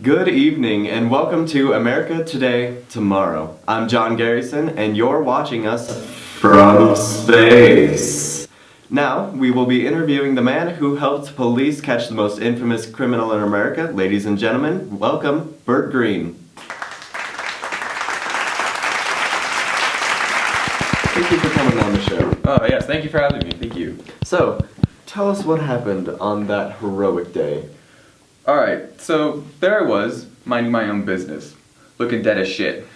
Good evening and welcome to America Today, Tomorrow. I'm John Garrison and you're watching us from space. Now, we will be interviewing the man who helped police catch the most infamous criminal in America. Ladies and gentlemen, welcome, Bert Green. Thank you for coming on the show. Oh yes, thank you for having me, thank you. So, tell us what happened on that heroic day. Alright, so there I was, minding my own business, looking dead as shit.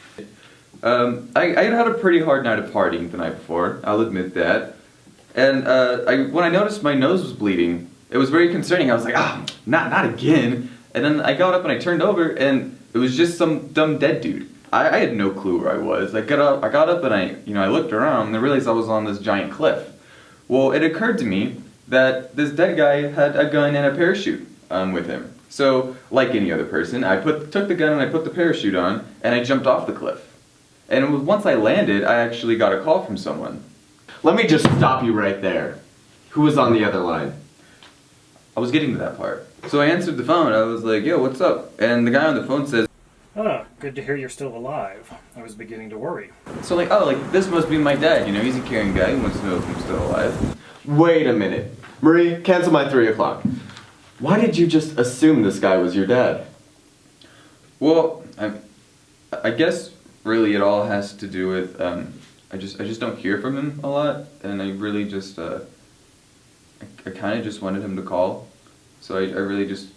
I had a pretty hard night of partying the night before, I'll admit that. And when I noticed my nose was bleeding, it was very concerning. I was like, not again. And then I got up and I turned over and it was just some dumb dead dude. I had no clue where I was. I got up and I looked around and I realized I was on this giant cliff. Well, it occurred to me that this dead guy had a gun and a parachute with him. So, like any other person, I took the gun and I put the parachute on, and I jumped off the cliff. And once I landed, I actually got a call from someone. Let me just stop you right there. Who was on the other line? I was getting to that part. So I answered the phone, I was like, yo, what's up? And the guy on the phone says, Good to hear you're still alive. I was beginning to worry. so this must be my dad, he's a caring guy, he wants to know if I'm still alive. Wait a minute. Marie, cancel my 3 o'clock. Why did you just assume this guy was your dad? Well, I guess really it all has to do with, I just don't hear from him a lot, and I really just, I kind of just wanted him to call, so I really just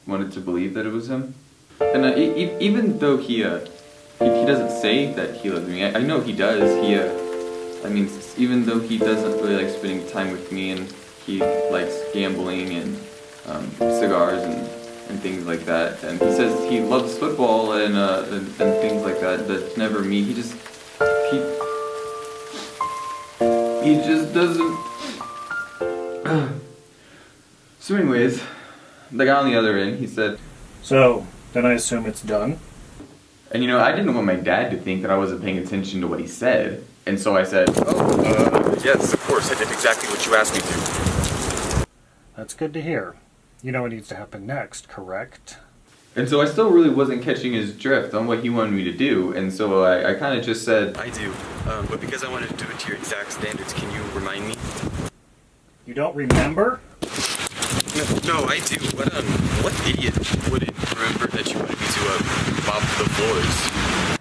wanted to believe that it was him. And even though he doesn't say that he loves me, I know he does. Even though he doesn't really like spending time with me, and he likes gambling and cigars and things like that, and he says he loves football and things like that. That's never me. He just doesn't. So anyways, the guy on the other end, he said, So, then I assume it's done? and I didn't want my dad to think that I wasn't paying attention to what he said, and so I said, Yes, of course, I did exactly what you asked me to. That's good to hear. You know what needs to happen next, correct? and so I still really wasn't catching his drift on what he wanted me to do, and so I kind of just said, I do, but because I wanted to do it to your exact standards, can you remind me? You don't remember? No, I do, but what idiot wouldn't remember that you wanted me to mop the floors?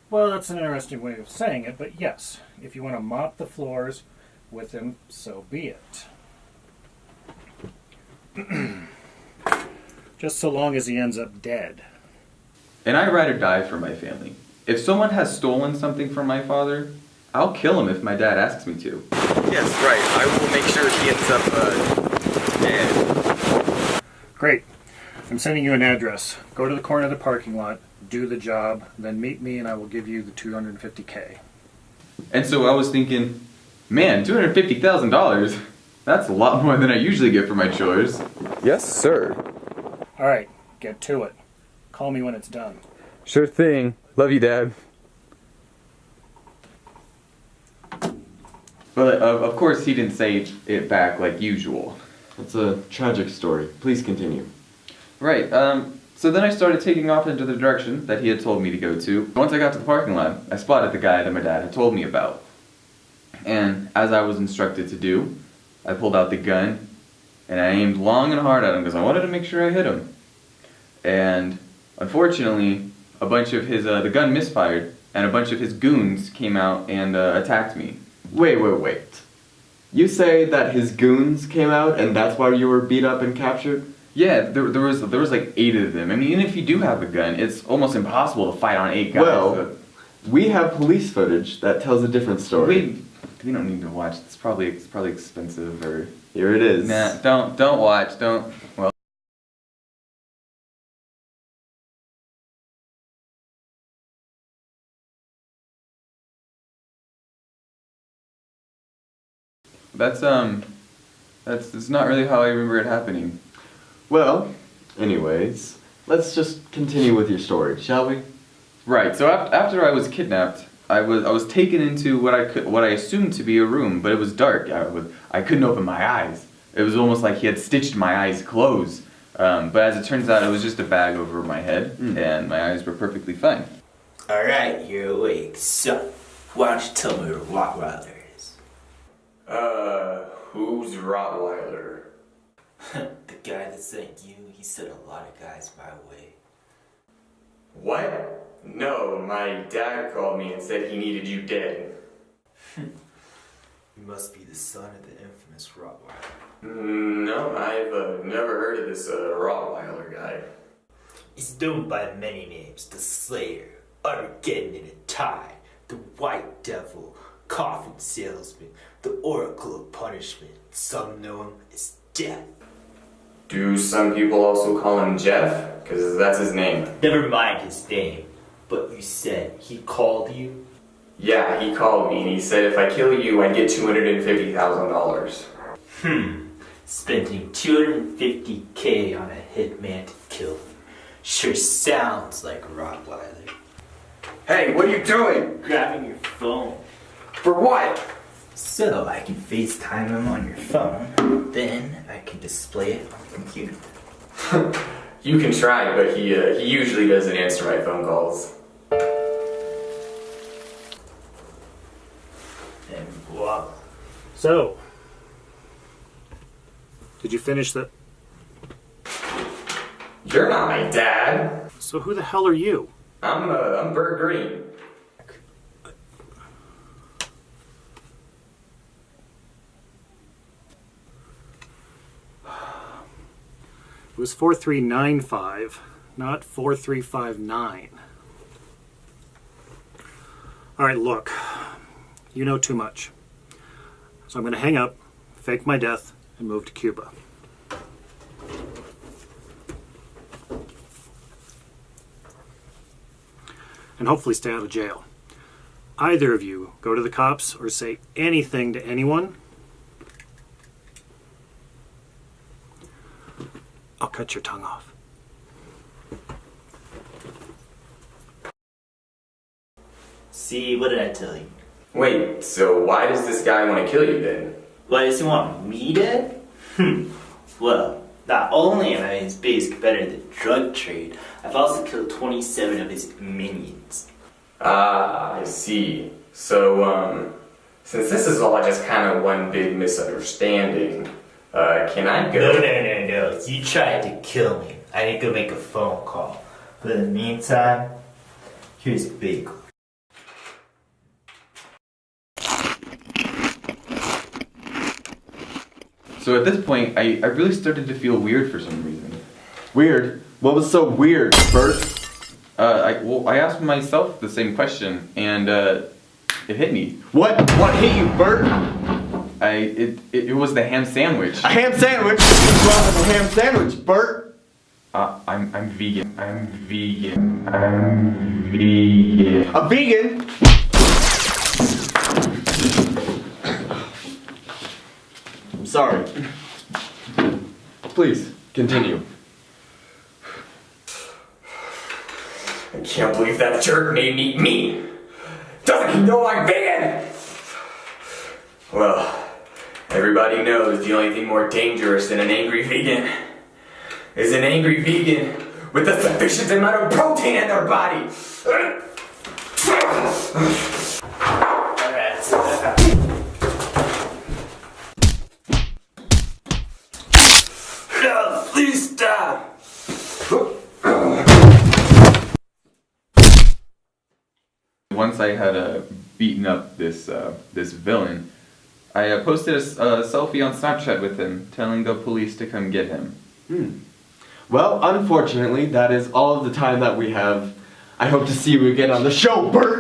Well, that's an interesting way of saying it, but yes, if you want to mop the floors with him, so be it. Just so long as he ends up dead. and I ride or die for my family. If someone has stolen something from my father, I'll kill him if my dad asks me to. Yes, right, I will make sure he ends up, dead. Great. I'm sending you an address. Go to the corner of the parking lot, do the job, then meet me and I will give you the $250K. And so I was thinking, man, $250,000? That's a lot more than I usually get for my chores. Yes, sir. Alright, get to it. Call me when it's done. Sure thing. Love you, Dad. But of course he didn't say it back like usual. That's a tragic story. Please continue. Right, so then I started taking off into the direction that he had told me to go to. Once I got to the parking lot, I spotted the guy that my dad had told me about. And as I was instructed to do, I pulled out the gun and I aimed long and hard at him because I wanted to make sure I hit him. And unfortunately, a bunch of his, the gun misfired and a bunch of his goons came out and attacked me. Wait. You say that his goons came out and that's why you were beat up and captured? Yeah, there was like 8 of them. I mean, even if you do have a gun, it's almost impossible to fight on 8 guys. Well, we have police footage that tells a different story. We don't need to watch. It's probably expensive or. Here it is. Nah, don't watch. Don't. Well. That's not really how I remember it happening. Well, anyways, let's just continue with your story, shall we? Right. So after I was kidnapped, I was taken into what I assumed to be a room, but it was dark. I couldn't open my eyes. It was almost like he had stitched my eyes closed. But as it turns out, it was just a bag over my head, and my eyes were perfectly fine. Alright, you're awake. So, why don't you tell me what a Rottweiler is? Who's Rottweiler? The guy that sent you, he sent a lot of guys my way. What? No, my dad called me and said he needed you dead. You must be the son of the infamous Rottweiler. No, I've never heard of this Rottweiler guy. He's known by many names. The Slayer, Armageddon in a tie, the White Devil, Coffin Salesman, the Oracle of Punishment. Some know him as Death. Do some people also call him Jeff? Because that's his name. Never mind his name, but you said he called you? Yeah, he called me and he said if I kill you, I'd get $250,000. Spending $250K on a hitman to kill him. Sure sounds like a Rottweiler. Hey, what are you doing? Grabbing your phone. For what? So I can FaceTime him on your phone. Then I can display it on the computer. You can try, but he usually doesn't answer my phone calls. And voila. So, did you finish the... You're not my dad. So who the hell are you? I'm Bert Green. It was 4395, not 4359. All right, look. You know too much. So I'm going to hang up, fake my death, and move to Cuba. And hopefully stay out of jail. Either of you go to the cops or say anything to anyone, I'll cut your tongue off. See, what did I tell you? Wait, so why does this guy want to kill you then? Why does he want me dead? Well, not only am I his biggest competitor in the drug trade, I've also killed 27 of his minions. Ah, I see. So, since this is all just kind of one big misunderstanding, can I go? No. You tried to kill me. I need to go make a phone call. But in the meantime, here's a big one. So at this point, I really started to feel weird for some reason. Weird? What was so weird, Bert? I asked myself the same question, and it hit me. What hit you, Bert? It was the ham sandwich. A ham sandwich? What's wrong with a ham sandwich, Bert? I'm vegan. A vegan? I'm sorry. Please, continue. I can't believe that jerk made me eat meat. Doesn't he know I'm vegan? Well, everybody knows the only thing more dangerous than an angry vegan is an angry vegan with a sufficient amount of protein in their body. Alright, so no, please stop! Once I had beaten up this villain, I posted a selfie on Snapchat with him, telling the police to come get him. Well, unfortunately, that is all of the time that we have. I hope to see you again on the show, Bert!